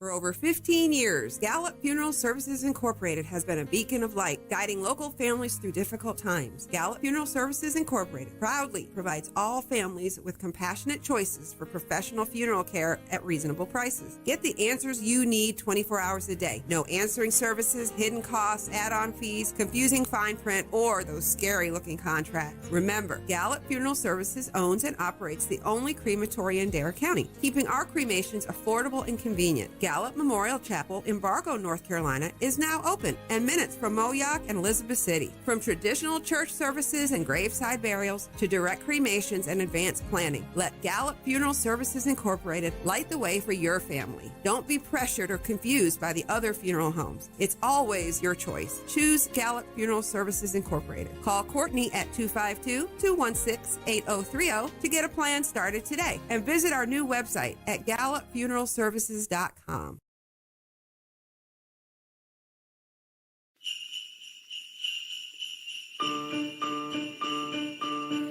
For over 15 years, Gallup Funeral Services Incorporated has been a beacon of light, guiding local families through difficult times. Gallup Funeral Services Incorporated proudly provides all families with compassionate choices for professional funeral care at reasonable prices. Get the answers you need 24 hours a day. No answering services, hidden costs, add-on fees, confusing fine print, or those scary-looking contracts. Remember, Gallup Funeral Services owns and operates the only crematory in Dare County, keeping our cremations affordable and convenient. Gallup Memorial Chapel in Bargo, North Carolina is now open and minutes from Moyock and Elizabeth City. From traditional church services and graveside burials to direct cremations and advanced planning, let Gallup Funeral Services Incorporated light the way for your family. Don't be pressured or confused by the other funeral homes. It's always your choice. Choose Gallup Funeral Services Incorporated. Call Courtney at 252-216-8030 to get a plan started today, and visit our new website at gallupfuneralservices.com.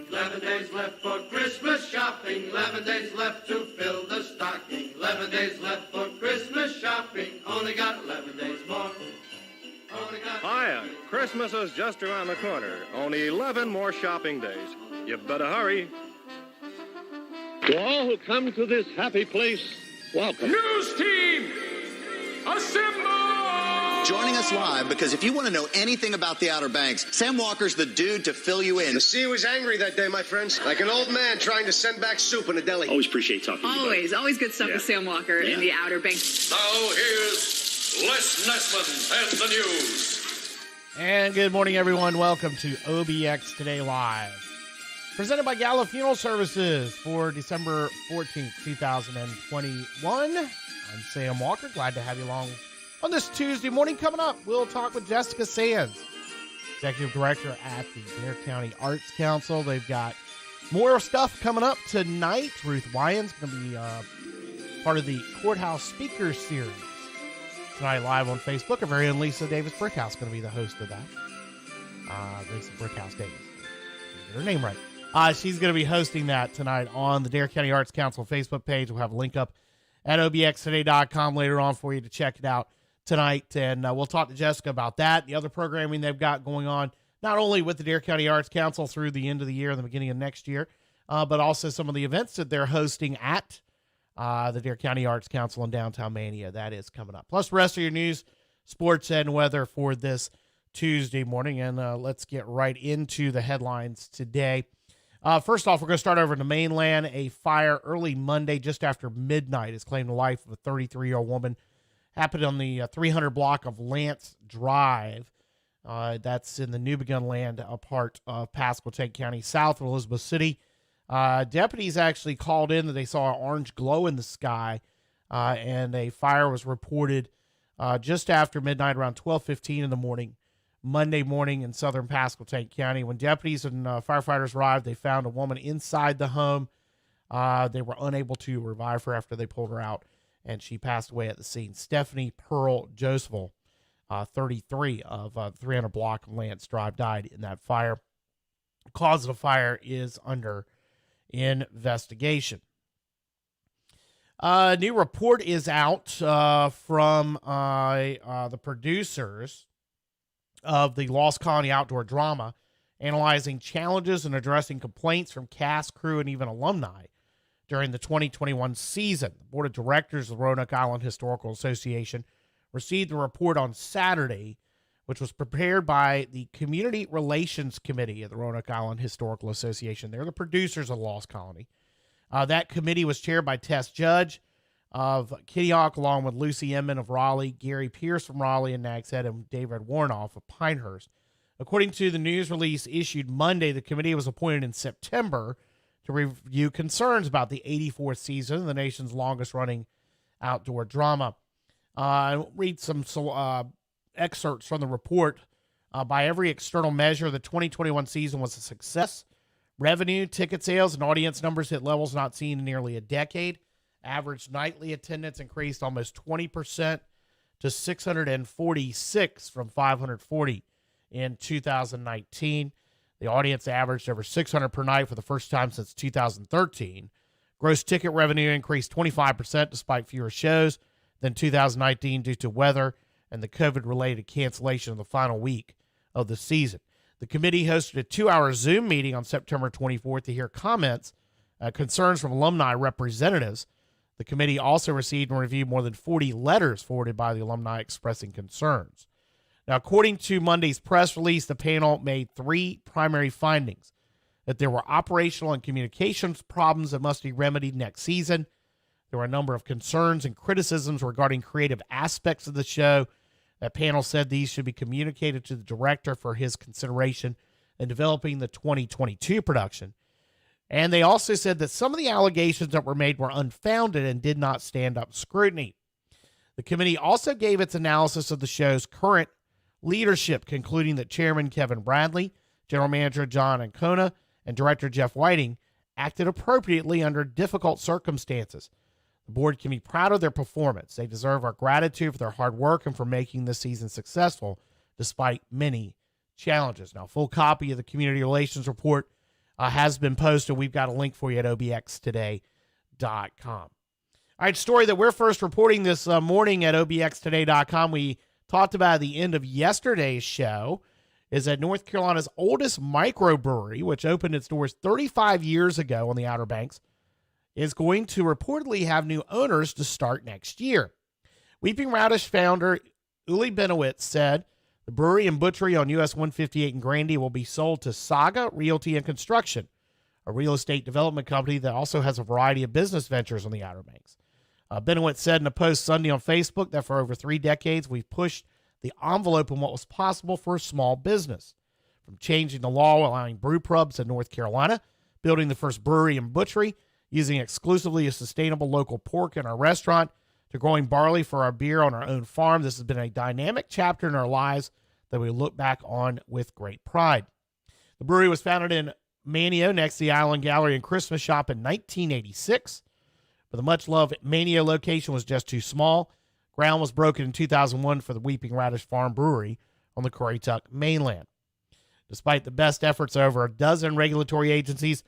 11 days left for Christmas shopping, 11 days left to fill the stocking, 11 days left for Christmas shopping, only got 11 days more. Hiya, Christmas is just around the corner, only 11 more shopping days. You better hurry. To all who come to this happy place, welcome. News team, assemble! Joining us live because if you want to know anything about the Outer Banks, Sam Walker's the dude to fill you in. The sea was angry that day, my friends. Like an old man trying to send back soup in a deli. Always appreciate talking to you. Always good stuff with Sam Walker in the Outer Banks. Now here's Les Nessman and the news. And good morning, everyone. Welcome to OBX Today Live, presented by Gallup Funeral Services for December 14th, 2021. I'm Sam Walker. Glad to have you along on this Tuesday morning. Coming up, we'll talk with Jessica Sands, Executive Director at the Dare County Arts Council. They've got more stuff coming up tonight. Ruth Wyans going to be part of the Courthouse Speakers Series tonight live on Facebook. Our very own Lisa Davis Brickhouse going to be the host of that. Lisa Brickhouse Davis. Get her name right. She's going to be hosting that tonight on the Dare County Arts Council Facebook page. We'll have a link up at obxtoday.com later on for you to check it out tonight. And we'll talk to Jessica about that, the other programming they've got going on, not only with the Dare County Arts Council through the end of the year and the beginning of next year, but also some of the events that they're hosting at the Dare County Arts Council in downtown Mania. That is coming up. Plus the rest of your news, sports, and weather for this Tuesday morning. And let's get right into the headlines today. First off, we're going to start over in the mainland. A fire early Monday just after midnight has claimed the life of a 33-year-old woman. Happened on the 300 block of Lance Drive. That's in the New Begun land, a part of Pasquotank County, south of Elizabeth City. Deputies actually called in that they saw an orange glow in the sky, and a fire was reported just after midnight, around 12:15 in the morning, Monday morning in southern Pasquotank County. When deputies and firefighters arrived, they found a woman inside the home. They were unable to revive her after they pulled her out, and she passed away at the scene. Stephanie Pearl Josephel, 33, of 300 block of Lance Drive, died in that fire. The cause of the fire is under investigation. A new report is out from the producers of the Lost Colony Outdoor Drama, analyzing challenges and addressing complaints from cast, crew, and even alumni during the 2021 season. The Board of Directors of the Roanoke Island Historical Association received the report on Saturday, which was prepared by the Community Relations Committee of the Roanoke Island Historical Association. They're the producers of Lost Colony. That committee was chaired by Tess Judge of Kitty Hawk, along with Lucy Inman of Raleigh, Gary Pierce from Raleigh and Nags Head, and David Warnoff of Pinehurst. According to the news release issued Monday, the committee was appointed in September to review concerns about the 84th season of the nation's longest-running outdoor drama. I'll read some excerpts from the report. By every external measure, the 2021 season was a success. Revenue, ticket sales, and audience numbers hit levels not seen in nearly a decade. Average nightly attendance increased almost 20% to 646 from 540 in 2019. The audience averaged over 600 per night for the first time since 2013. Gross ticket revenue increased 25% despite fewer shows. than 2019 due to weather and the COVID-related cancellation of the final week of the season. The committee hosted a 2-hour Zoom meeting on September 24th to hear comments, concerns from alumni representatives. The committee also received and reviewed more than 40 letters forwarded by the alumni expressing concerns. Now, according to Monday's press release, the panel made 3 primary findings: that there were operational and communications problems that must be remedied next season. There were a number of concerns and criticisms regarding creative aspects of the show. That panel said these should be communicated to the director for his consideration in developing the 2022 production. And they also said that some of the allegations that were made were unfounded and did not stand up to scrutiny. The committee also gave its analysis of the show's current leadership, concluding that Chairman Kevin Bradley, General Manager John Ancona, and Director Jeff Whiting acted appropriately under difficult circumstances. The board can be proud of their performance. They deserve our gratitude for their hard work and for making this season successful despite many challenges. Now, a full copy of the Community Relations Report has been posted. We've got a link for you at obxtoday.com. All right, story that we're first reporting this morning at obxtoday.com. We talked about at the end of yesterday's show is that North Carolina's oldest microbrewery, which opened its doors 35 years ago on the Outer Banks, is going to reportedly have new owners to start next year. Weeping Radish founder Uli Benowitz said the brewery and butchery on US 158 in Grandy will be sold to Saga Realty and Construction, a real estate development company that also has a variety of business ventures on the Outer Banks. Benowitz said in a post Sunday on Facebook that for over 3 decades, we've pushed the envelope on what was possible for a small business, from changing the law allowing brew pubs in North Carolina, building the first brewery and butchery, using exclusively a sustainable local pork in our restaurant, to growing barley for our beer on our own farm. This has been a dynamic chapter in our lives that we look back on with great pride. The brewery was founded in Manio next to the Island Gallery and Christmas Shop in 1986, but the much-loved Manio location was just too small. Ground was broken in 2001 for the Weeping Radish Farm Brewery on the Currituck mainland. Despite the best efforts of over a dozen regulatory agencies,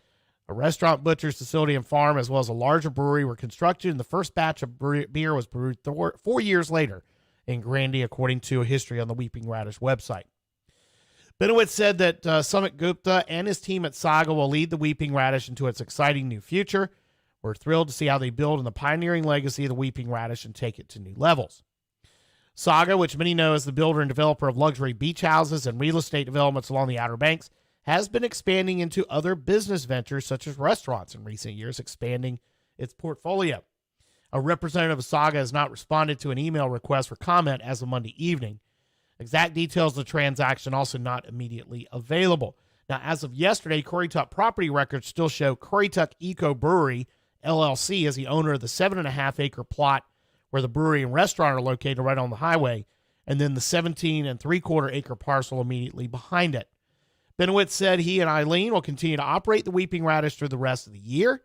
a restaurant, butcher's facility, and farm, as well as a larger brewery, were constructed, and the first batch of beer was brewed 4 years later in Grandy, according to a history on the Weeping Radish website. Benowitz said that Sumit Gupta and his team at Saga will lead the Weeping Radish into its exciting new future. We're thrilled to see how they build on the pioneering legacy of the Weeping Radish and take it to new levels. Saga, which many know as the builder and developer of luxury beach houses and real estate developments along the Outer Banks, has been expanding into other business ventures such as restaurants in recent years, expanding its portfolio. A representative of Saga has not responded to an email request for comment as of Monday evening. Exact details of the transaction also not immediately available. Now, as of yesterday, Currituck property records still show Currituck Eco Brewery, LLC, as the owner of the 7.5-acre plot where the brewery and restaurant are located right on the highway, and then the 17.75-acre parcel immediately behind it. Benowitz said he and Eileen will continue to operate the Weeping Radish through the rest of the year,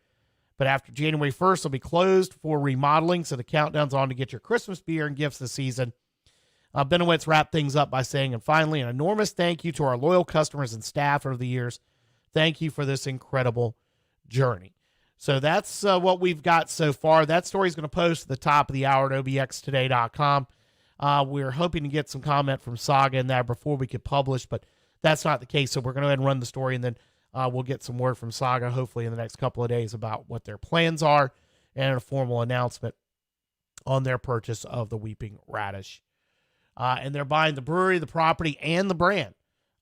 but after January 1st, they'll be closed for remodeling, so the countdown's on to get your Christmas beer and gifts this season. Benowitz wrapped things up by saying, and finally, an enormous thank you to our loyal customers and staff over the years. Thank you for this incredible journey. So that's what we've got so far. That story's going to post at the top of the hour at obxtoday.com. We're hoping to get some comment from Saga in there before we could publish, but that's not the case, so we're going to go ahead and run the story, and then we'll get some word from Saga, hopefully in the next couple of days, about what their plans are and a formal announcement on their purchase of the Weeping Radish. And they're buying the brewery, the property, and the brand.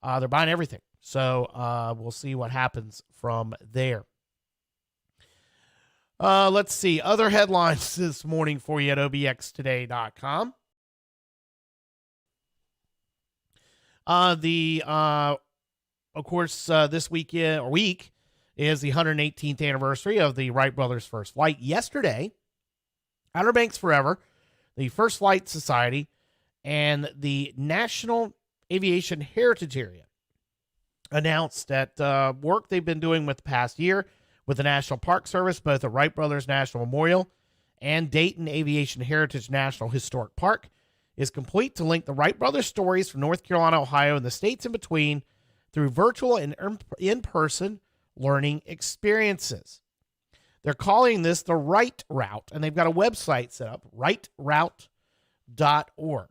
They're buying everything. So we'll see what happens from there. Let's see. Other headlines this morning for you at obxtoday.com. Of course, this week is the 118th anniversary of the Wright brothers' first flight. Yesterday, Outer Banks Forever, the First Flight Society, and the National Aviation Heritage Area announced that work they've been doing with the past year with the National Park Service, both the Wright Brothers National Memorial and Dayton Aviation Heritage National Historic Park, is complete to link the Wright brothers' stories from North Carolina, Ohio, and the states in between through virtual and in-person learning experiences. They're calling this the Wright route, and they've got a website set up, wrightroute.org.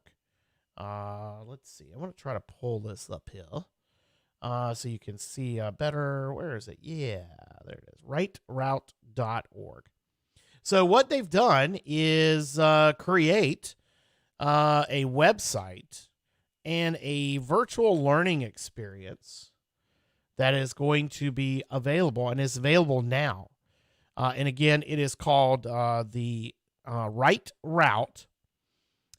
Let's see. I want to try to pull this up here so you can see better. Where is it? Yeah, there it is. Wrightroute.org. So what they've done is create a website and a virtual learning experience that is going to be available and is available now. And again, it is called the Wright Route,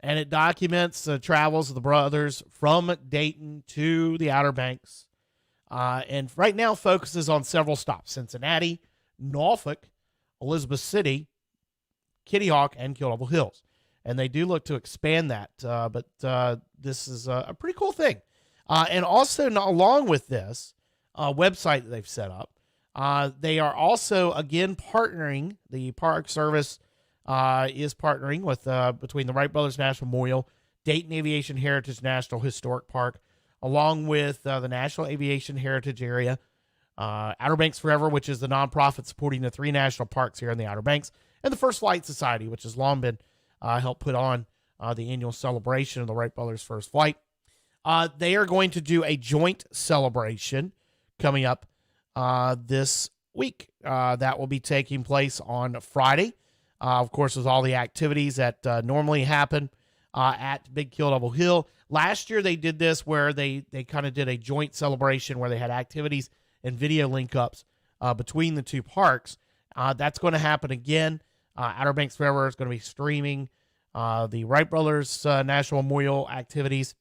and it documents the travels of the brothers from Dayton to the Outer Banks. And right now focuses on several stops: Cincinnati, Norfolk, Elizabeth City, Kitty Hawk, and Kill Devil Hills. And they do look to expand that, but this is a pretty cool thing. And also, along with this website that they've set up, they are also, again, partnering. The Park Service is partnering with between the Wright Brothers National Memorial, Dayton Aviation Heritage National Historic Park, along with the National Aviation Heritage Area, Outer Banks Forever, which is the nonprofit supporting the 3 national parks here in the Outer Banks, and the First Flight Society, which has long been helped put on the annual celebration of the Wright Brothers' first flight. They are going to do a joint celebration coming up this week. That will be taking place on Friday. Of course, with all the activities that normally happen at Big Kill Devil Hill. Last year they did this where they kind of did a joint celebration where they had activities and video link-ups between the two parks. That's going to happen again. Outer Banks Forever is going to be streaming the Wright Brothers National Memorial activities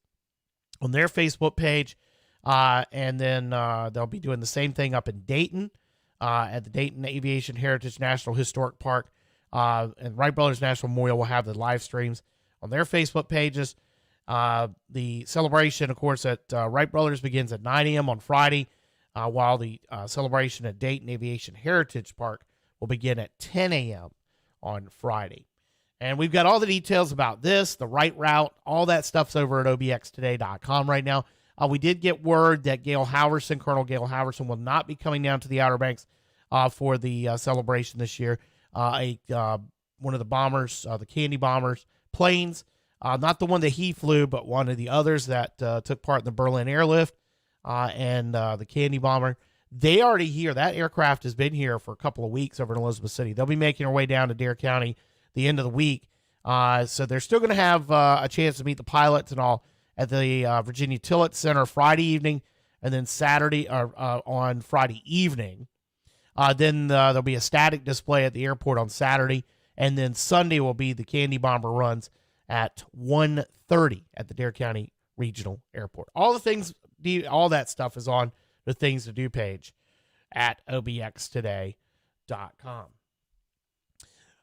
on their Facebook page. And then they'll be doing the same thing up in Dayton at the Dayton Aviation Heritage National Historic Park. And Wright Brothers National Memorial will have the live streams on their Facebook pages. The celebration, of course, at Wright Brothers begins at 9 a.m. on Friday, while the celebration at Dayton Aviation Heritage Park will begin at 10 a.m. on Friday. And we've got all the details about this, the Wright route, all that stuff's over at obxtoday.com right now. We did get word that Colonel Gail Halverson, will not be coming down to the Outer Banks for the celebration this year. One of the bombers, the Candy Bombers planes, not the one that he flew, but one of the others that took part in the Berlin airlift, and the Candy Bomber. They already here. That aircraft has been here for a couple of weeks over in Elizabeth City. They'll be making their way down to Dare County the end of the week. So they're still going to have a chance to meet the pilots and all at the Virginia Tillett Center Friday evening, and then Saturday on Friday evening. Then there'll be a static display at the airport on Saturday, and then Sunday will be the Candy Bomber runs at 1:30 at the Dare County Regional Airport. All that stuff is on the Things to Do page at obxtoday.com.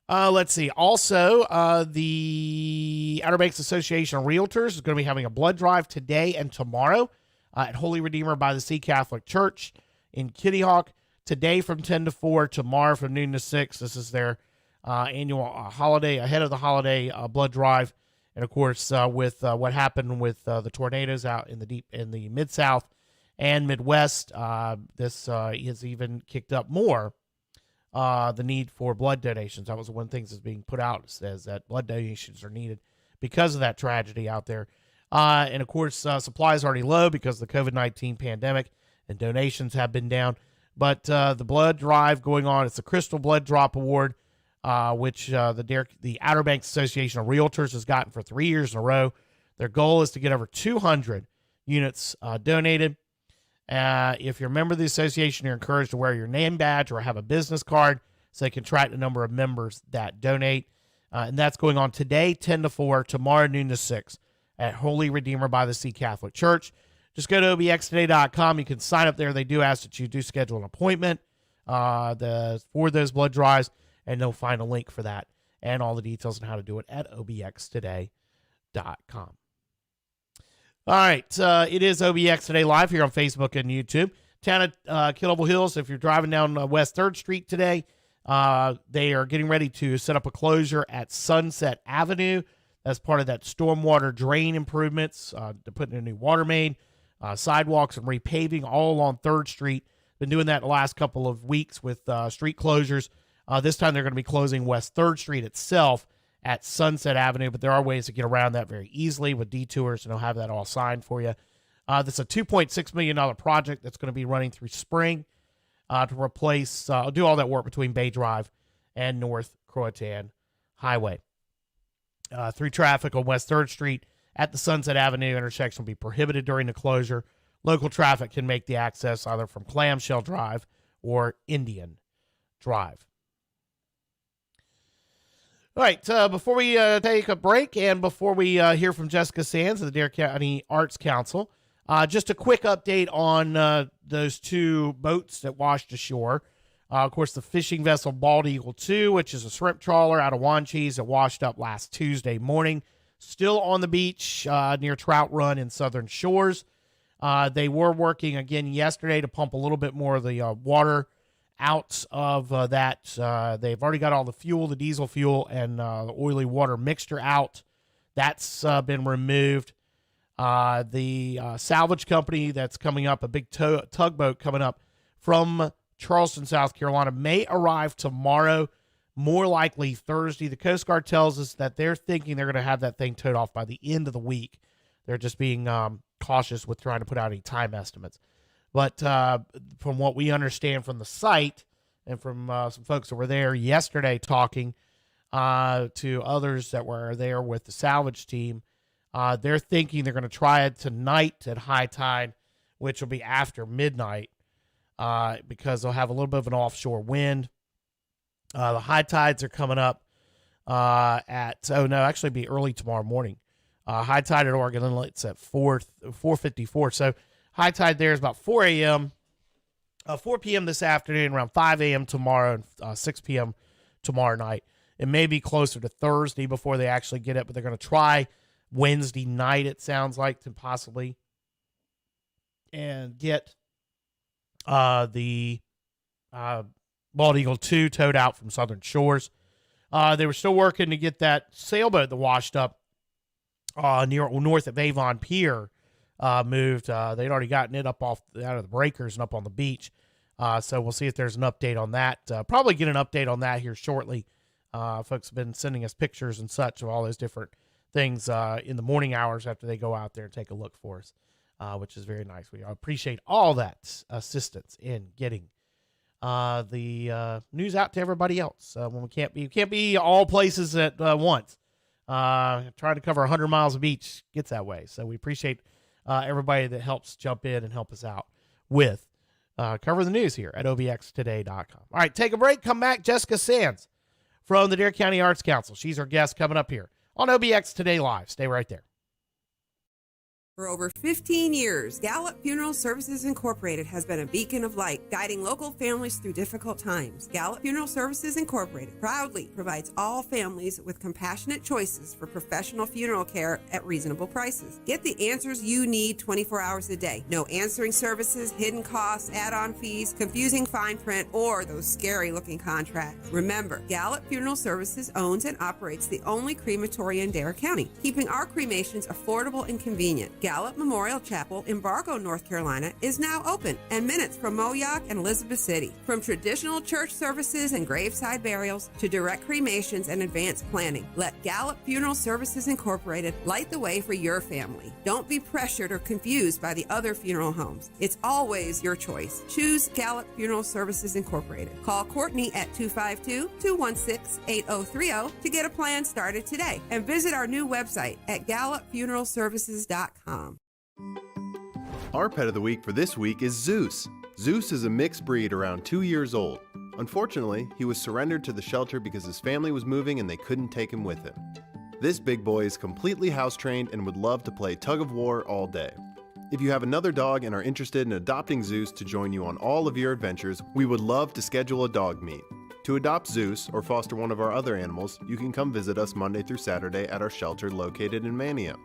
Let's see. Also, the Outer Banks Association of Realtors is going to be having a blood drive today and tomorrow at Holy Redeemer by the Sea Catholic Church in Kitty Hawk. Today from 10 to 4, tomorrow from noon to 6. This is their annual holiday, ahead of the holiday blood drive. And, of course, with what happened with the tornadoes out in the Mid-South and Midwest, this has even kicked up more the need for blood donations. That was one of the things that's being put out, says that blood donations are needed because of that tragedy out there. And, of course, supplies are already low because of the COVID-19 pandemic, and donations have been down. But the blood drive going on, it's the Crystal Blood Drop Award, which the Outer Banks Association of Realtors has gotten for 3 years in a row. Their goal is to get over 200 units donated. If you're a member of the association, you're encouraged to wear your name badge or have a business card so they can track the number of members that donate. And that's going on today, 10 to 4, tomorrow, noon to 6 at Holy Redeemer by the Sea Catholic Church. Just go to obxtoday.com. You can sign up there. They do ask that you do schedule an appointment for those blood drives, and they'll find a link for that and all the details on how to do it at obxtoday.com. All right, it is OBX Today Live here on Facebook and YouTube. Town of Kill Devil Hills, if you're driving down West 3rd Street today, they are getting ready to set up a closure at Sunset Avenue. That's part of that stormwater drain improvements, to put in a new water main, sidewalks and repaving all along 3rd Street. Been doing that the last couple of weeks with street closures This time they're going to be closing West 3rd Street itself at Sunset Avenue, but there are ways to get around that very easily with detours, and they'll have that all signed for you. This is a $2.6 million project that's going to be running through spring to replace, do all that work between Bay Drive and North Croatan Highway. Through traffic on West 3rd Street at the Sunset Avenue intersection will be prohibited during the closure. Local traffic can make the access either from Clamshell Drive or Indian Drive. All right, before we take a break and before we hear from Jessica Sands of the Dare County Arts Council, just a quick update on those two boats that washed ashore. Of course, the fishing vessel Bald Eagle 2, which is a shrimp trawler out of Wanchese that washed up last Tuesday morning, still on the beach near Trout Run in Southern Shores. They were working again yesterday to pump a little bit more of the water out of that. They've already got all the fuel, the diesel fuel, and the oily water mixture out. That's been removed. The salvage company that's coming up, a big tugboat coming up from Charleston, South Carolina, may arrive tomorrow, more likely Thursday. The Coast Guard tells us that they're thinking they're going to have that thing towed off by the end of the week. They're just being cautious with trying to put out any time estimates. But from what we understand from the site and from some folks that were there yesterday talking to others that were there with the salvage team, they're thinking they're going to try it tonight at high tide, which will be after midnight, because they'll have a little bit of an offshore wind. The high tides are coming up actually be early tomorrow morning. High tide at Oregon Inlet's at 4:54. So high tide there is about 4 a.m., 4 p.m. this afternoon, around 5 a.m. tomorrow, and 6 p.m. tomorrow night. It may be closer to Thursday before they actually get it, but they're going to try Wednesday night, it sounds like, to possibly and get the Bald Eagle 2 towed out from Southern Shores. They were still working to get that sailboat that washed up north of Avon Pier moved. They'd already gotten it up out of the breakers and up on the beach. So we'll see if there's an update on that. Probably get an update on that here shortly. Folks have been sending us pictures and such of all those different things in the morning hours after they go out there and take a look for us, which is very nice. We appreciate all that assistance in getting the news out to everybody else when we can't be all places at once. Trying to cover 100 miles of beach gets that way. So we appreciate everybody that helps jump in and help us out with cover the news here at obxtoday.com. All right, take a break. Come back. Jessica Sands from the Dare County Arts Council. She's our guest coming up here on OBX Today Live. Stay right there. For over 15 years, Gallup Funeral Services Incorporated has been a beacon of light, guiding local families through difficult times. Gallup Funeral Services Incorporated proudly provides all families with compassionate choices for professional funeral care at reasonable prices. Get the answers you need 24 hours a day. No answering services, hidden costs, add-on fees, confusing fine print, or those scary-looking contracts. Remember, Gallup Funeral Services owns and operates the only crematory in Dare County, keeping our cremations affordable and convenient. Gallup Memorial Chapel in Bargo, North Carolina is now open and minutes from Moyock and Elizabeth City. From traditional church services and graveside burials to direct cremations and advanced planning, let Gallup Funeral Services Incorporated light the way for your family. Don't be pressured or confused by the other funeral homes. It's always your choice. Choose Gallup Funeral Services Incorporated. Call Courtney at 252-216-8030 to get a plan started today, and visit our new website at gallupfuneralservices.com. Our pet of the week for this week is Zeus. Zeus is a mixed breed around 2 years old. Unfortunately, he was surrendered to the shelter because his family was moving and they couldn't take him with them. This big boy is completely house trained and would love to play tug of war all day. If you have another dog and are interested in adopting Zeus to join you on all of your adventures, we would love to schedule a dog meet. To adopt Zeus or foster one of our other animals, you can come visit us Monday through Saturday at our shelter located in Manio.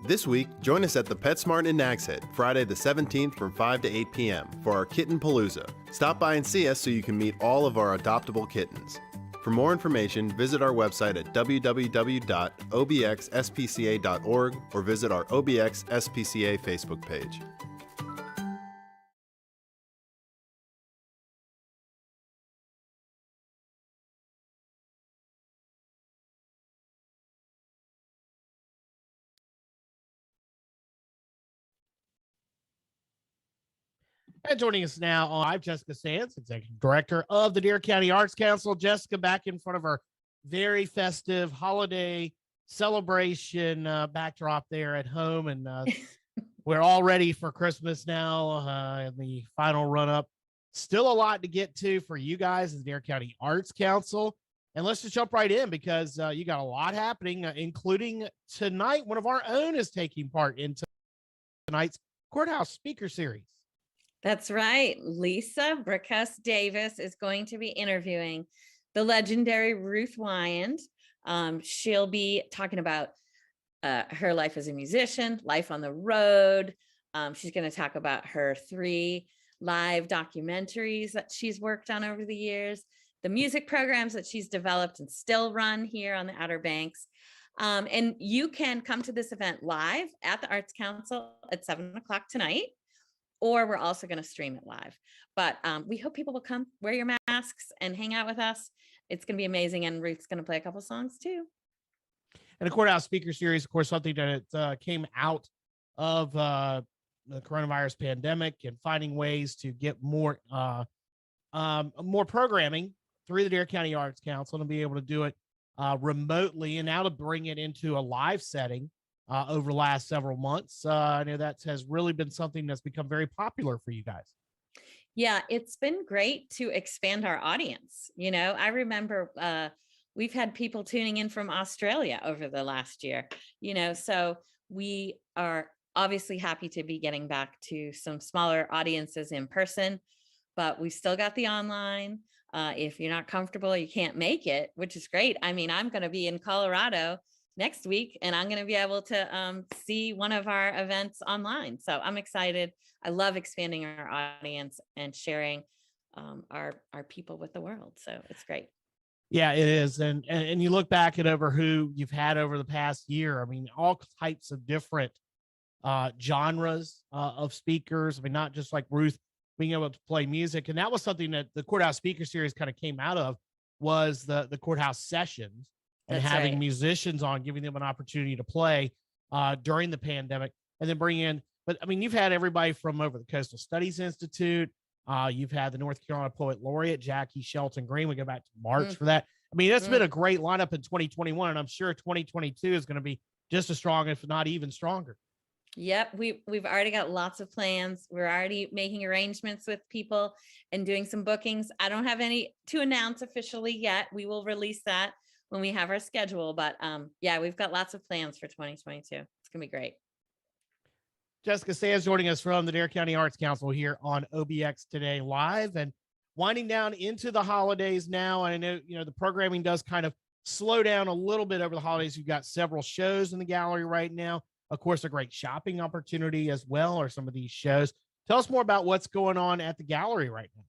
This week, join us at the PetSmart in Nags Head, Friday the 17th from 5 to 8 p.m. for our Kitten Palooza. Stop by and see us so you can meet all of our adoptable kittens. For more information, visit our website at www.obxspca.org or visit our OBX SPCA Facebook page. And joining us now, I'm Jessica Sands, Executive Director of the Dare County Arts Council. Jessica, back in front of our very festive holiday celebration backdrop there at home. And we're all ready for Christmas now in the final run-up. Still a lot to get to for you guys as the Dare County Arts Council. And let's just jump right in because you got a lot happening, including tonight. One of our own is taking part in tonight's Courthouse Speaker Series. That's right. Lisa Brickhouse Davis is going to be interviewing the legendary Ruth Wyand. She'll be talking about her life as a musician, life on the road. She's going to talk about her 3 live documentaries that she's worked on over the years, the music programs that she's developed and still run here on the Outer Banks. And you can come to this event live at the Arts Council at 7 o'clock tonight, or we're also going to stream it live. But we hope people will come, wear your masks, and hang out with us. It's going to be amazing. And Ruth's going to play a couple songs too. And the Courthouse Speaker Series, of course, something that came out of the coronavirus pandemic and finding ways to get more programming through the Dare County Arts Council and be able to do it remotely, and now to bring it into a live setting over the last several months. I know that has really been something that's become very popular for you guys. Yeah, it's been great to expand our audience. You know, I remember we've had people tuning in from Australia over the last year, you know, so we are obviously happy to be getting back to some smaller audiences in person, but we still got the online. If you're not comfortable, you can't make it, which is great. I mean, I'm going to be in Colorado next week, and I'm going to be able to see one of our events online. So I'm excited. I love expanding our audience and sharing our people with the world. So it's great. Yeah, it is. And you look back at over who you've had over the past year. I mean, all types of different genres of speakers. I mean, not just like Ruth being able to play music. And that was something that the Courthouse Speaker Series kind of came out of, was the courthouse sessions and That's having right. musicians on, giving them an opportunity to play during the pandemic, and then bring in, but I mean, you've had everybody from over the Coastal Studies Institute. You've had the North Carolina Poet Laureate, Jackie Shelton Green. We go back to March for that. I mean, that's been a great lineup in 2021, and I'm sure 2022 is going to be just as strong, if not even stronger. Yep, we've already got lots of plans. We're already making arrangements with people and doing some bookings. I don't have any to announce officially yet. We will release that when we have our schedule. But yeah, we've got lots of plans for 2022. It's gonna be great. Jessica Sands joining us from the Dare County Arts Council here on OBX Today Live, and winding down into the holidays now. And I know, you know, the programming does kind of slow down a little bit over the holidays. You've got several shows in the gallery right now. Of course, a great shopping opportunity as well, or some of these shows. Tell us more about what's going on at the gallery right now.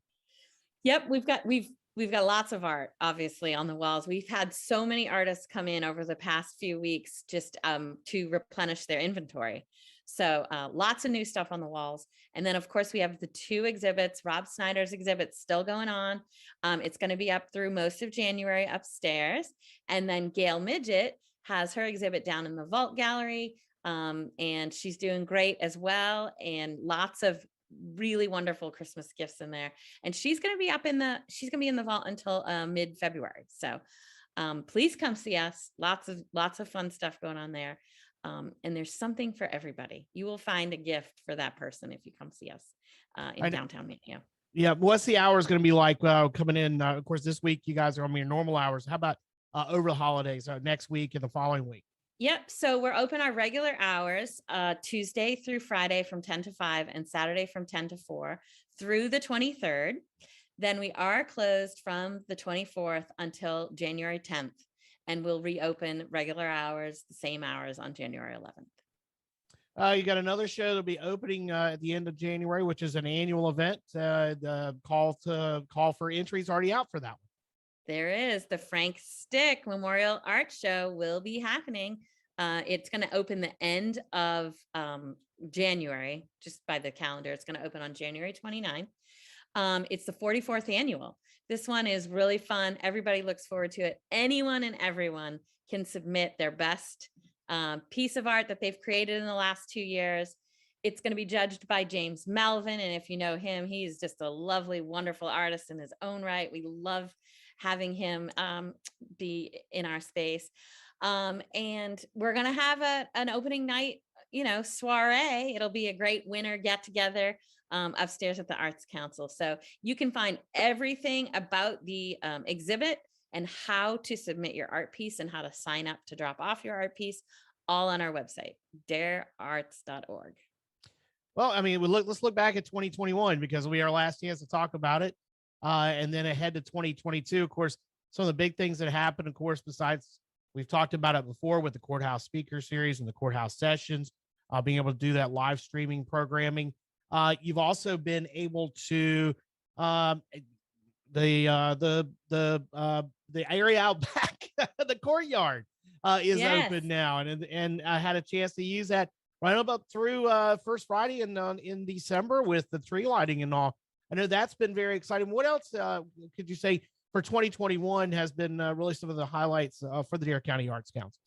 Yep, we've got lots of art, obviously, on the walls. We've had so many artists come in over the past few weeks just to replenish their inventory. So lots of new stuff on the walls. And then, of course, we have the 2 exhibits. Rob Snyder's exhibit still going on. It's going to be up through most of January upstairs. And then Gail Midget has her exhibit down in the Vault Gallery. And she's doing great as well. And lots of really wonderful Christmas gifts in there. And she's going to be she's going to be in the vault until mid-February. So please come see us. Lots of fun stuff going on there. And there's something for everybody. You will find a gift for that person if you come see us in downtown Mania. Yeah. What's the hours going to be like coming in? Of course, this week you guys are on your normal hours. How about over the holidays, next week and the following week? Yep. So we're open our regular hours, Tuesday through Friday from 10 to 5 and Saturday from 10 to 4 through the 23rd. Then we are closed from the 24th until January 10th, and we'll reopen regular hours, the same hours on January 11th. You got another show that'll be opening at the end of January, which is an annual event. The call for entries already out for that one. There is the Frank Stick Memorial Art Show will be happening. It's going to open the end of January, just by the calendar. It's going to open on January 29th. It's the 44th annual. This one is really fun. Everybody looks forward to it. Anyone and everyone can submit their best piece of art that they've created in the last 2 years. It's going to be judged by James Melvin. And if you know him, he's just a lovely, wonderful artist in his own right. We love having him be in our space. And we're going to have an opening night, soiree. It'll be a great winter get together upstairs at the Arts Council. So you can find everything about the exhibit and how to submit your art piece and how to sign up to drop off your art piece all on our website, darearts.org. Well, I mean, let's look back at 2021 because we are last chance to talk about it. And then ahead to 2022, of course, some of the big things that happened, of course, besides we've talked about it before with the Courthouse Speaker Series and the Courthouse Sessions, being able to do that live streaming programming. You've also been able to the area out back, the courtyard is open now, and I had a chance to use that right about through First Friday in December with the tree lighting and all. I know that's been very exciting. What else could you say for 2021 has been really some of the highlights for the Dare County Arts Council?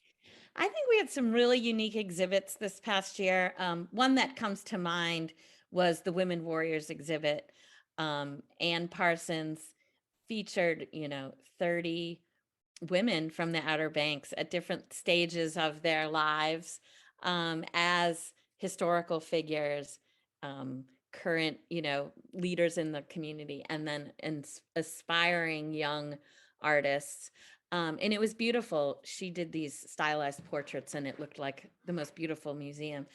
I think we had some really unique exhibits this past year. One that comes to mind was the Women Warriors exhibit. Ann Parsons featured, 30 women from the Outer Banks at different stages of their lives as historical figures, current, leaders in the community, and then aspiring young artists. And it was beautiful. She did these stylized portraits and it looked like the most beautiful museum.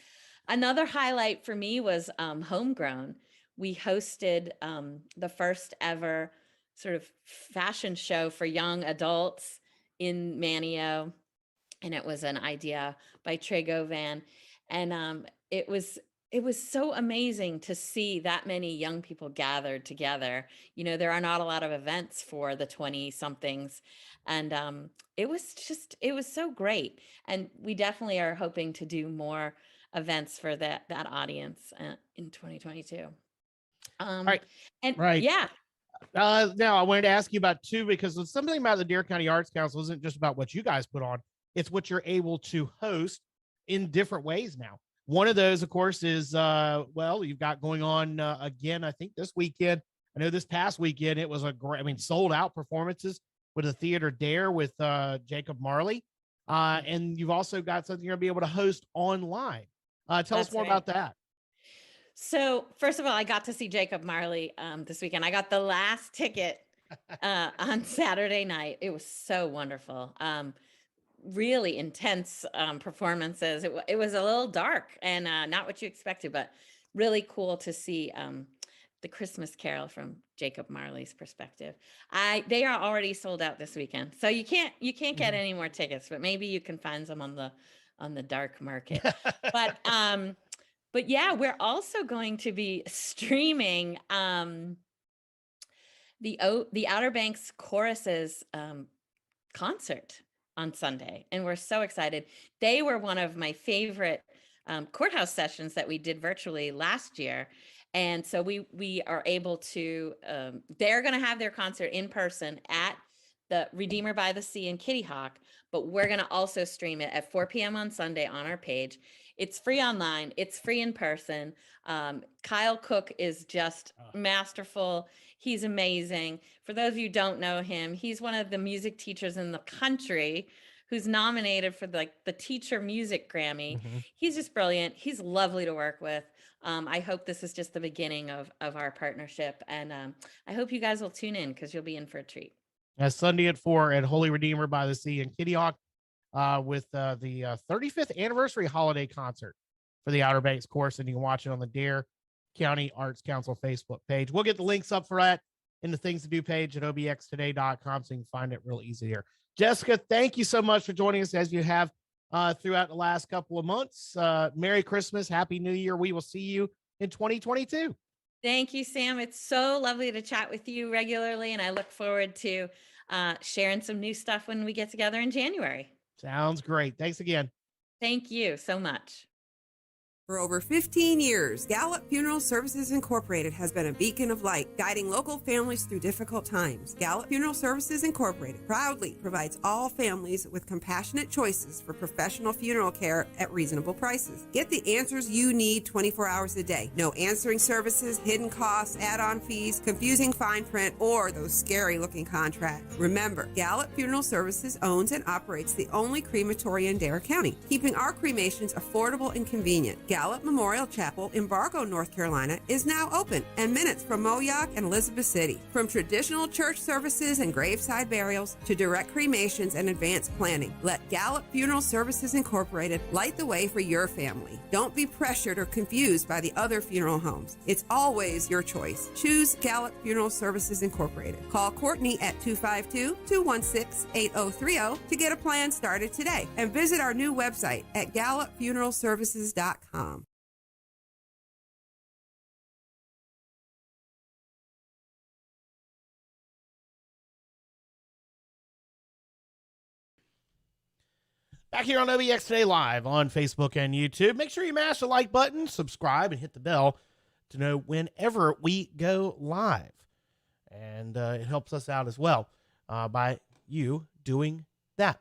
Another highlight for me was Homegrown. We hosted the first ever sort of fashion show for young adults in Manio. And it was an idea by Trey Govan. And it was so amazing to see that many young people gathered together. There are not a lot of events for the 20 somethings. And it was so great. And we definitely are hoping to do more events for that audience in 2022. Right. And right. Yeah. Now I wanted to ask you about two, because it's something about the Dare County Arts Council isn't just about what you guys put on. It's what you're able to host in different ways now. One of those, of course, is, you've got going on again, I think this weekend. I know this past weekend, it was sold out performances with the Theater Dare with Jacob Marley. And you've also got something you're going to be able to host online. Tell us more about that. So first of all, I got to see Jacob Marley this weekend. I got the last ticket on Saturday night. It was so wonderful. Really intense performances. It was a little dark and not what you expected, but really cool to see the Christmas Carol from Jacob Marley's perspective. They are already sold out this weekend, so you can't get any more tickets, but maybe you can find some on the dark market. But yeah, we're also going to be streaming the Outer Banks Choruses concert on Sunday, and we're so excited. They were one of my favorite courthouse sessions that we did virtually last year, and so we are able to. They're going to have their concert in person at the Redeemer by the Sea in Kitty Hawk, but we're going to also stream it at 4 p.m. on Sunday on our page. It's free online. It's free in person. Kyle Cook is just masterful. He's amazing. For those of you who don't know him, he's one of the music teachers in the country who's nominated for the Teacher Music Grammy. Mm-hmm. He's just brilliant. He's lovely to work with. I hope this is just the beginning of our partnership. And I hope you guys will tune in because you'll be in for a treat. Sunday at 4 at Holy Redeemer by the Sea in Kitty Hawk. With the 35th anniversary holiday concert for the Outer Banks course, and you can watch it on the Dare County Arts Council Facebook page. We'll get the links up for that in the Things to Do page at obxtoday.com, so you can find it real easy there. Jessica, thank you so much for joining us as you have throughout the last couple of months. Merry Christmas, Happy New Year. We will see you in 2022. Thank you, Sam. It's so lovely to chat with you regularly, and I look forward to sharing some new stuff when we get together in January. Sounds great. Thanks again. Thank you so much. For over 15 years, Gallup Funeral Services Incorporated has been a beacon of light, guiding local families through difficult times. Gallup Funeral Services Incorporated proudly provides all families with compassionate choices for professional funeral care at reasonable prices. Get the answers you need 24 hours a day. No answering services, hidden costs, add-on fees, confusing fine print, or those scary-looking contracts. Remember, Gallup Funeral Services owns and operates the only crematory in Dare County, keeping our cremations affordable and convenient. Gallup Memorial Chapel in Bargo, North Carolina is now open and minutes from Moyock and Elizabeth City. From traditional church services and graveside burials to direct cremations and advanced planning, let Gallup Funeral Services Incorporated light the way for your family. Don't be pressured or confused by the other funeral homes. It's always your choice. Choose Gallup Funeral Services Incorporated. Call Courtney at 252-216-8030 to get a plan started today and visit our new website at gallupfuneralservices.com. Back here on OBX Today Live on Facebook and YouTube. Make sure you mash the like button, subscribe, and hit the bell to know whenever we go live. And it helps us out as well by you doing that.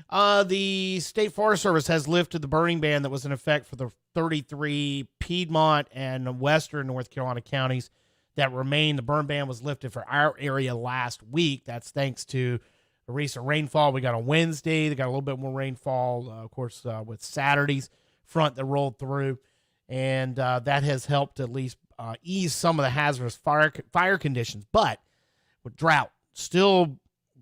The State Forest Service has lifted the burning ban that was in effect for the 33 Piedmont and Western North Carolina counties that remain. The burn ban was lifted for our area last week. That's thanks to the recent rainfall we got on Wednesday. They got a little bit more rainfall, of course, with Saturday's front that rolled through. And that has helped at least ease some of the hazardous fire conditions. But with drought, still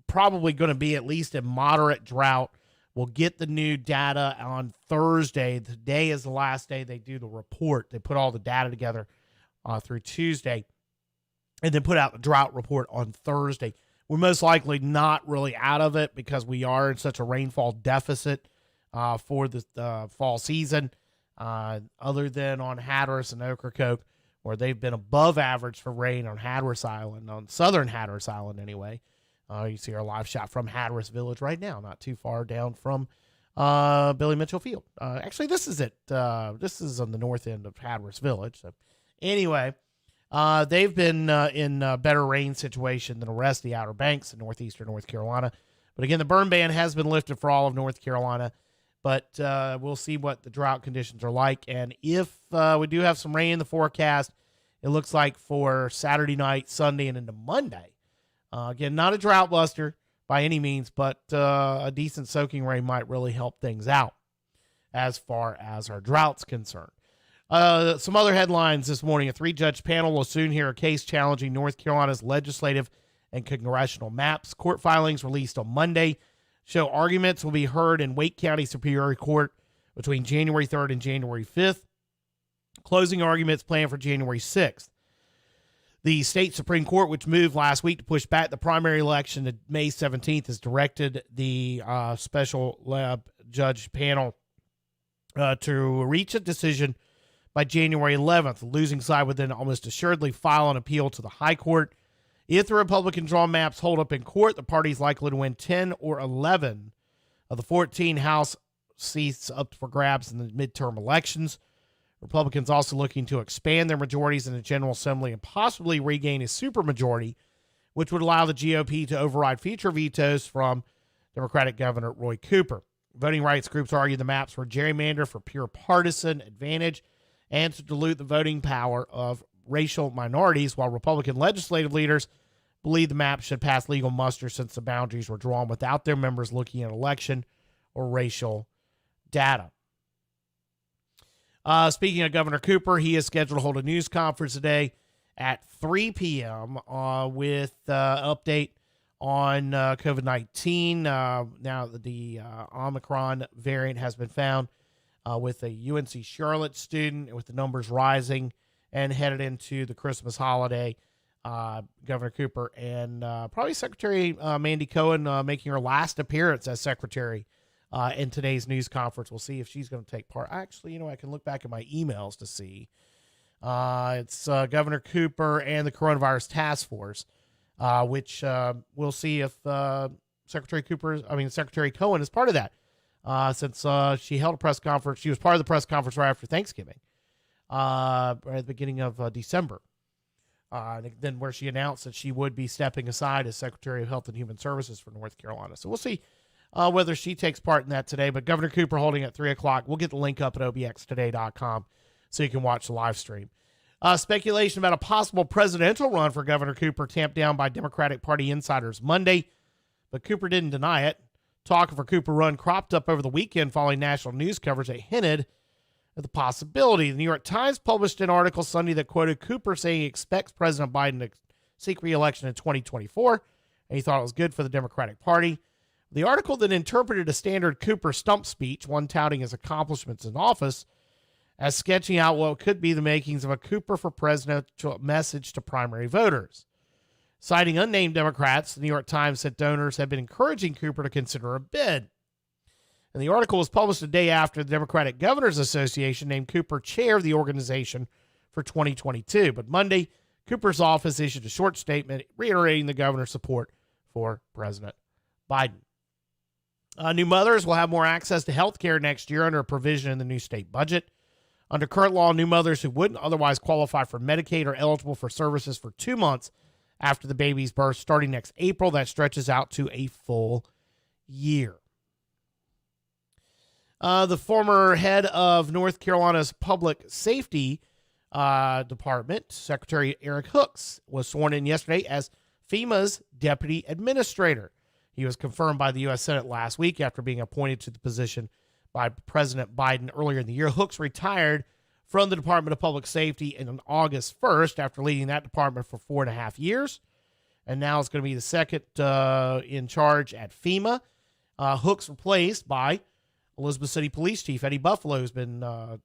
probably going to be at least a moderate drought. We'll get the new data on Thursday. Today is the last day they do the report. They put all the data together through Tuesday and then put out the drought report on Thursday. We're most likely not really out of it because we are in such a rainfall deficit for the fall season, other than on Hatteras and Ocracoke, where they've been above average for rain on Hatteras Island, on southern Hatteras Island anyway. You see our live shot from Hatteras Village right now, not too far down from Billy Mitchell Field. Actually, this is it. This is on the north end of Hatteras Village. So anyway, they've been in a better rain situation than the rest of the Outer Banks in northeastern North Carolina. But again, the burn ban has been lifted for all of North Carolina. But we'll see what the drought conditions are like. And if we do have some rain in the forecast, it looks like for Saturday night, Sunday, and into Monday. Again, not a drought buster by any means, but a decent soaking rain might really help things out as far as our drought's concerned. Some other headlines this morning. A 3-judge panel will soon hear a case challenging North Carolina's legislative and congressional maps. Court filings released on Monday show arguments will be heard in Wake County Superior Court between January 3rd and January 5th. Closing arguments planned for January 6th. The state Supreme Court, which moved last week to push back the primary election to May 17th, has directed the special judge panel to reach a decision by January 11th. The losing side would then almost assuredly file an appeal to the High Court. If the Republican draw maps hold up in court, the party is likely to win 10 or 11 of the 14 House seats up for grabs in the midterm elections. Republicans also looking to expand their majorities in the General Assembly and possibly regain a supermajority, which would allow the GOP to override future vetoes from Democratic Governor Roy Cooper. Voting rights groups argue the maps were gerrymandered for pure partisan advantage and to dilute the voting power of racial minorities, while Republican legislative leaders believe the map should pass legal muster since the boundaries were drawn without their members looking at election or racial data. Speaking of Governor Cooper, he is scheduled to hold a news conference today at 3 p.m. With update on COVID-19. Now the Omicron variant has been found with a UNC Charlotte student, with the numbers rising and headed into the Christmas holiday. Governor Cooper and probably Secretary Mandy Cohen making her last appearance as secretary in today's news conference. We'll see if she's going to take part. Actually, I can look back at my emails to see. It's Governor Cooper and the Coronavirus Task Force, which we'll see if Secretary Cohen is part of that. since she held a press conference. She was part of the press conference right after Thanksgiving, right at the beginning of December. Then where she announced that she would be stepping aside as Secretary of Health and Human Services for North Carolina. So we'll see whether she takes part in that today. But Governor Cooper holding at 3 o'clock. We'll get the link up at obxtoday.com so you can watch the live stream. Speculation about a possible presidential run for Governor Cooper tamped down by Democratic Party insiders Monday, but Cooper didn't deny it. Talk of a Cooper run cropped up over the weekend following national news coverage that hinted at the possibility. The New York Times published an article Sunday that quoted Cooper saying he expects President Biden to seek re-election in 2024, and he thought it was good for the Democratic Party. The article then interpreted a standard Cooper stump speech, one touting his accomplishments in office, as sketching out what could be the makings of a Cooper for presidential message to primary voters. Citing unnamed Democrats, the New York Times said donors had been encouraging Cooper to consider a bid. And the article was published a day after the Democratic Governors Association named Cooper chair of the organization for 2022. But Monday, Cooper's office issued a short statement reiterating the governor's support for President Biden. New mothers will have more access to health care next year under a provision in the new state budget. Under current law, new mothers who wouldn't otherwise qualify for Medicaid are eligible for services for 2 months after the baby's birth, starting next April. That stretches out to a full year. The former head of North Carolina's Public Safety Department, Secretary Eric Hooks, was sworn in yesterday as FEMA's deputy administrator. He was confirmed by the U.S. Senate last week after being appointed to the position by President Biden earlier in the year. Hooks retired from the Department of Public Safety on August 1st after leading that department for 4.5 years. And now it's going to be the second in charge at FEMA. Hooks replaced by Elizabeth City Police Chief Eddie Buffalo, who's been I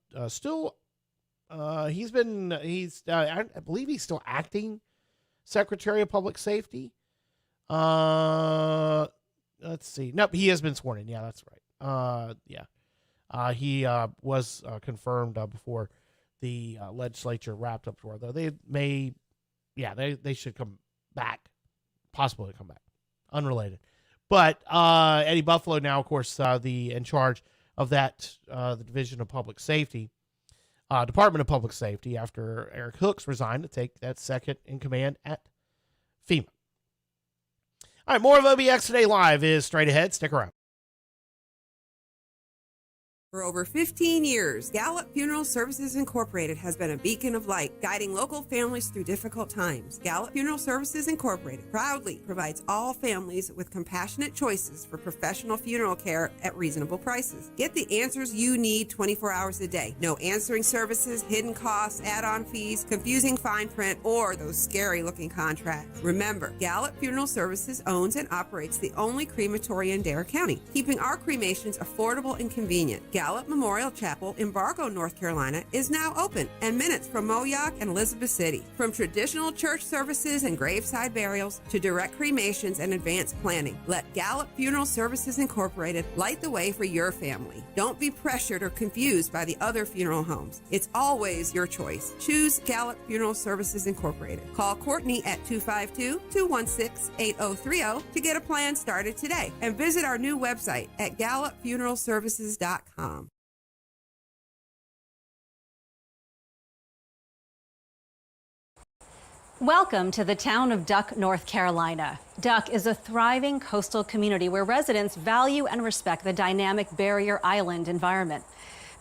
believe he's still acting Secretary of Public Safety. Let's see. Nope, he has been sworn in. Yeah, that's right. He was confirmed before the legislature wrapped up for, though they should come back, possibly come back, unrelated. But Eddie Buffalo now, of course, in charge of that, the Division of Public Safety, Department of Public Safety, after Eric Hooks resigned to take that second in command at FEMA. All right, more of OBX Today Live is straight ahead. Stick around. For over 15 years, Gallup Funeral Services Incorporated has been a beacon of light, guiding local families through difficult times. Gallup Funeral Services Incorporated proudly provides all families with compassionate choices for professional funeral care at reasonable prices. Get the answers you need 24 hours a day. No answering services, hidden costs, add-on fees, confusing fine print, or those scary-looking contracts. Remember, Gallup Funeral Services owns and operates the only crematory in Dare County, keeping our cremations affordable and convenient. Gallup Memorial Chapel in Bargo, North Carolina is now open and minutes from Moyock and Elizabeth City. From traditional church services and graveside burials to direct cremations and advanced planning, let Gallup Funeral Services Incorporated light the way for your family. Don't be pressured or confused by the other funeral homes. It's always your choice. Choose Gallup Funeral Services Incorporated. Call Courtney at 252-216-8030 to get a plan started today, and visit our new website at gallupfuneralservices.com. Welcome to the town of Duck, North Carolina. Duck is a thriving coastal community where residents value and respect the dynamic barrier island environment.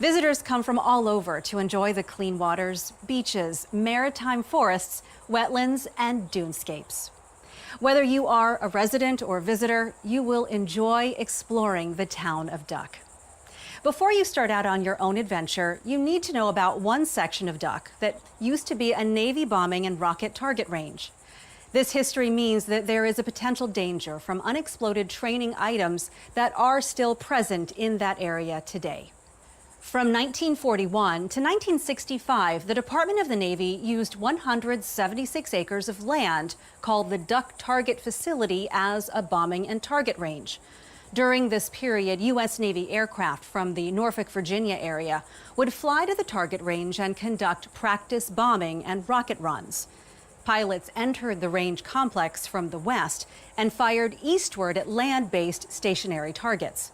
Visitors come from all over to enjoy the clean waters, beaches, maritime forests, wetlands, and dunescapes. Whether you are a resident or visitor, you will enjoy exploring the town of Duck. Before you start out on your own adventure, you need to know about one section of Duck that used to be a Navy bombing and rocket target range. This history means that there is a potential danger from unexploded training items that are still present in that area today. From 1941 to 1965, the Department of the Navy used 176 acres of land called the Duck Target Facility as a bombing and target range. During this period, U.S. Navy aircraft from the Norfolk, Virginia area would fly to the target range and conduct practice bombing and rocket runs. Pilots entered the range complex from the west and fired eastward at land-based stationary targets.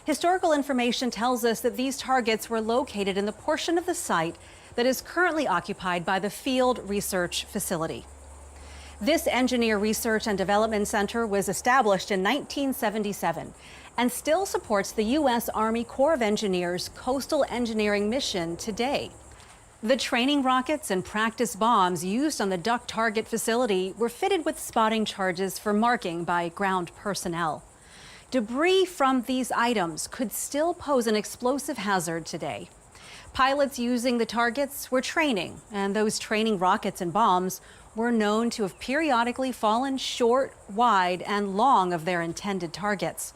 Historical information tells us that these targets were located in the portion of the site that is currently occupied by the Field Research Facility. This Engineer Research and Development Center was established in 1977 and still supports the U.S. Army Corps of Engineers coastal engineering mission today. The training rockets and practice bombs used on the Duck target facility were fitted with spotting charges for marking by ground personnel. Debris from these items could still pose an explosive hazard today. Pilots using the targets were training, and those training rockets and bombs were known to have periodically fallen short, wide, and long of their intended targets.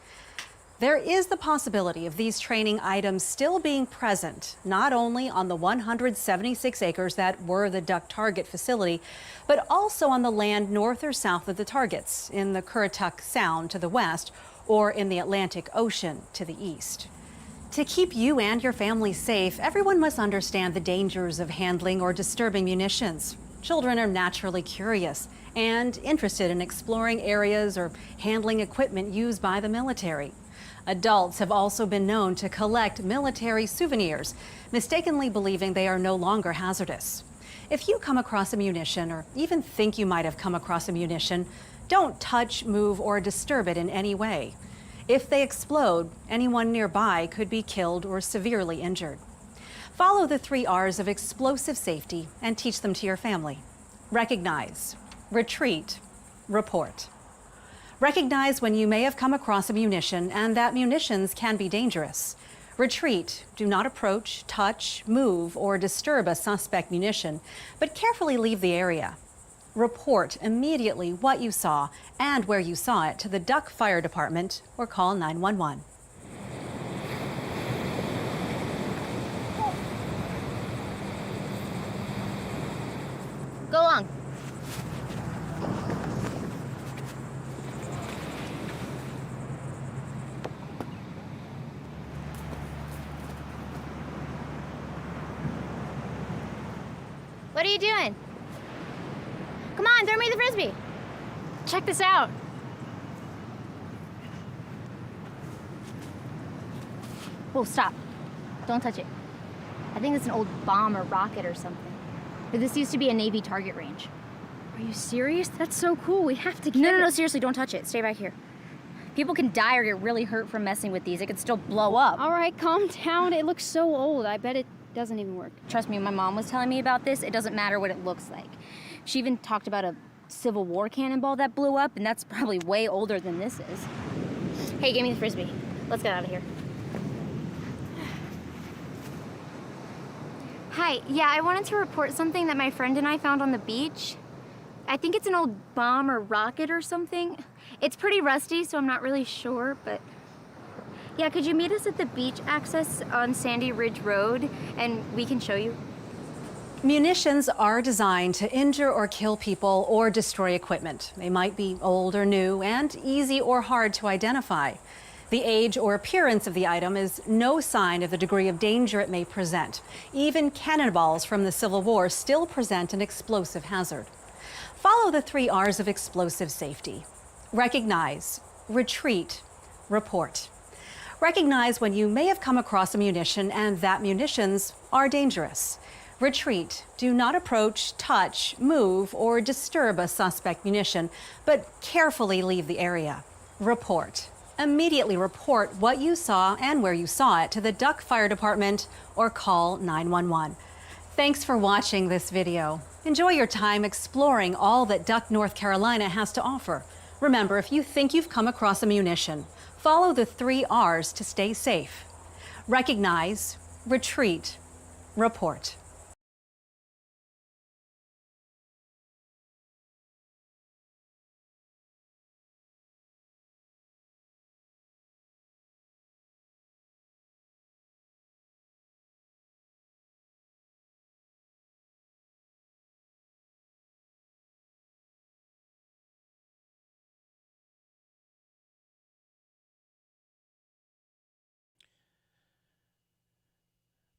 There is the possibility of these training items still being present, not only on the 176 acres that were the Duck target facility, but also on the land north or south of the targets, in the Currituck Sound to the west, or in the Atlantic Ocean to the east. To keep you and your family safe, everyone must understand the dangers of handling or disturbing munitions. Children are naturally curious and interested in exploring areas or handling equipment used by the military. Adults have also been known to collect military souvenirs, mistakenly believing they are no longer hazardous. If you come across a munition, or even think you might have come across a munition, don't touch, move, or disturb it in any way. If they explode, anyone nearby could be killed or severely injured. Follow the 3 R's of explosive safety and teach them to your family. Recognize, retreat, report. Recognize when you may have come across a munition and that munitions can be dangerous. Retreat, do not approach, touch, move, or disturb a suspect munition, but carefully leave the area. Report immediately what you saw and where you saw it to the Duck Fire Department or call 911. Go on. What are you doing? Come on, throw me the Frisbee. Check this out. Whoa, stop. Don't touch it. I think it's an old bomb or rocket or something. But this used to be a Navy target range. Are you serious? That's so cool. We have to get No, seriously, don't touch it. Stay back here. People can die or get really hurt from messing with these. It could still blow up. All right, calm down. It looks so old. I bet it doesn't even work. Trust me, my mom was telling me about this. It doesn't matter what it looks like. She even talked about a Civil War cannonball that blew up, and that's probably way older than this is. Hey, give me the Frisbee. Let's get out of here. Hi, yeah, I wanted to report something that my friend and I found on the beach. I think it's an old bomb or rocket or something. It's pretty rusty, so I'm not really sure, but... Yeah, could you meet us at the beach access on Sandy Ridge Road, and we can show you? Munitions are designed to injure or kill people or destroy equipment. They might be old or new and easy or hard to identify. The age or appearance of the item is no sign of the degree of danger it may present. Even cannonballs from the Civil War still present an explosive hazard. Follow the 3 R's of explosive safety. Recognize, retreat, report. Recognize when you may have come across a munition and that munitions are dangerous. Retreat, do not approach, touch, move, or disturb a suspect munition, but carefully leave the area. Report. Immediately report what you saw and where you saw it to the Duck Fire Department or call 911. Thanks for watching this video. Enjoy your time exploring all that Duck, North Carolina has to offer. Remember, if you think you've come across a munition, follow the 3 R's to stay safe. Recognize, retreat, report.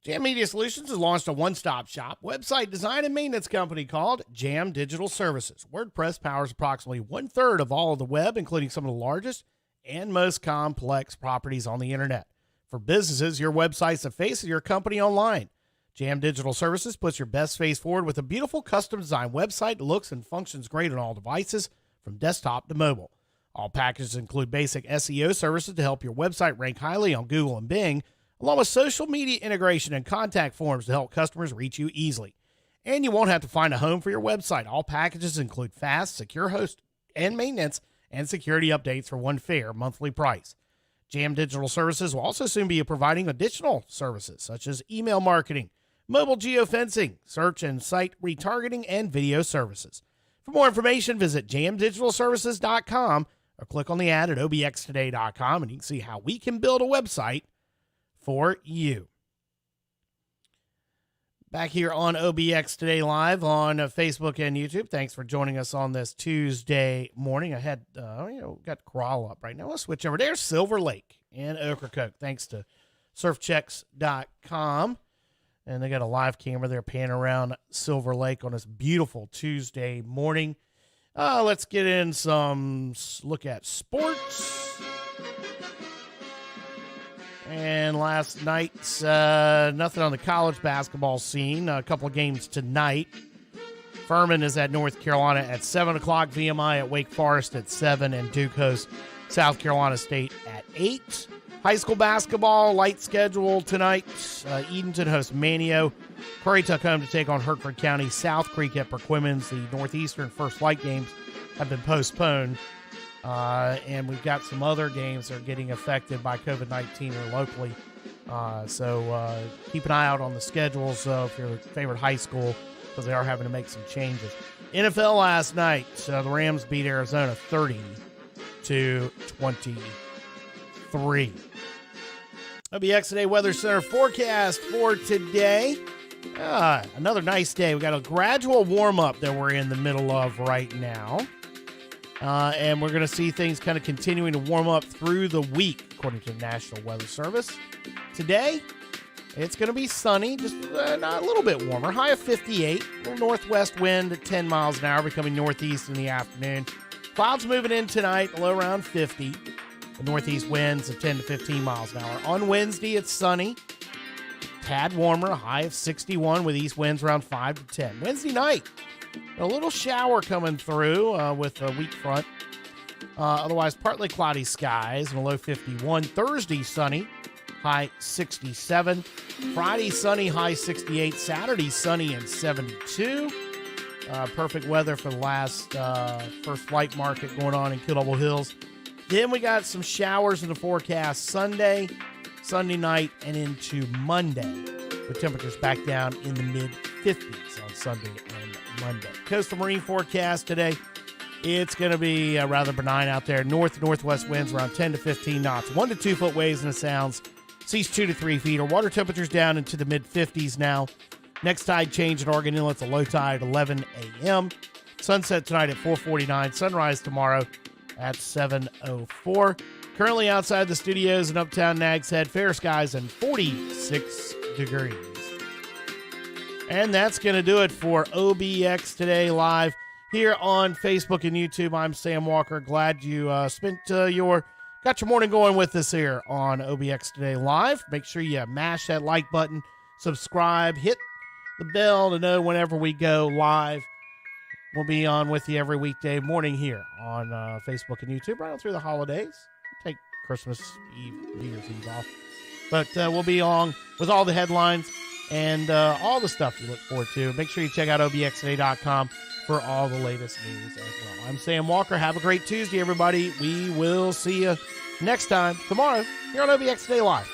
Jam Media Solutions has launched a one-stop shop website design and maintenance company called Jam Digital Services. WordPress powers approximately 1/3 of all of the web, including some of the largest and most complex properties on the internet. For businesses, your website's the face of your company online. Jam Digital Services puts your best face forward with a beautiful custom-designed website that looks and functions great on all devices, from desktop to mobile. All packages include basic SEO services to help your website rank highly on Google and Bing, along with social media integration and contact forms to help customers reach you easily. And you won't have to find a home for your website. All packages include fast, secure host and maintenance and security updates for one fair monthly price. Jam Digital Services will also soon be providing additional services such as email marketing, mobile geofencing, search and site retargeting, and video services. For more information, visit jamdigitalservices.com or click on the ad at obxtoday.com, and you can see how we can build a website for you. Back here on OBX Today Live on Facebook and YouTube. Thanks for joining us on this Tuesday morning. I had, got Corral up right now. Let's switch over. There's Silver Lake in Ocracoke, thanks to surfchecks.com. And they got a live camera there panning around Silver Lake on this beautiful Tuesday morning. Let's get in some look at sports. And last night, nothing on the college basketball scene. A couple of games tonight. Furman is at North Carolina at 7 o'clock. VMI at Wake Forest at 7. And Duke hosts South Carolina State at 8. High school basketball, light schedule tonight. Edenton hosts Manio. Curry took home to take on Hertford County. South Creek at Perquimans. The Northeastern First Light games have been postponed. And we've got some other games that are getting affected by COVID-19 here locally. So keep an eye out on the schedules of your favorite high school, because they are having to make some changes. NFL last night, the Rams beat Arizona 30-23. OBX Today Weather Center forecast for today. Another nice day. We got a gradual warm-up that we're in the middle of right now. And we're going to see things kind of continuing to warm up through the week, according to the National Weather Service. Today, it's going to be sunny, just not a little bit warmer. High of 58, a little northwest wind at 10 miles an hour, becoming northeast in the afternoon. Clouds moving in tonight, low around 50. The northeast winds of 10 to 15 miles an hour. On Wednesday, it's sunny, tad warmer, a high of 61 with east winds around 5 to 10. Wednesday night, a little shower coming through with a weak front. Otherwise, partly cloudy skies and a low 51. Thursday, sunny, high 67. Friday, sunny, high 68. Saturday, sunny and 72. Perfect weather for the last first flight market going on in Kill Double Hills. Then we got some showers in the forecast Sunday night, and into Monday, with temperatures back down in the mid-50s on Sunday and Monday. Coastal Marine forecast today, it's going to be rather benign out there. North-northwest winds around 10 to 15 knots. 1 to 2 foot waves in the sounds. Seas 2 to 3 feet. Our water temperatures down into the mid-50s now. Next tide change at Oregon Inlet's a low tide at 11 a.m. Sunset tonight at 4:49. Sunrise tomorrow at 7:04. Currently outside the studios in Uptown Nags Head, fair skies and 46 degrees. And that's going to do it for OBX Today Live here on Facebook and YouTube. I'm Sam Walker. Glad you got your morning going with us here on OBX Today Live. Make sure you mash that like button, subscribe, hit the bell to know whenever we go live. We'll be on with you every weekday morning here on Facebook and YouTube right on through the holidays. Take Christmas Eve, New Year's Eve off. But we'll be on with all the headlines and all the stuff you look forward to. Make sure you check out obxtoday.com for all the latest news as well. I'm Sam Walker. Have a great Tuesday, everybody. We will see you next time tomorrow here on OBX Today Live.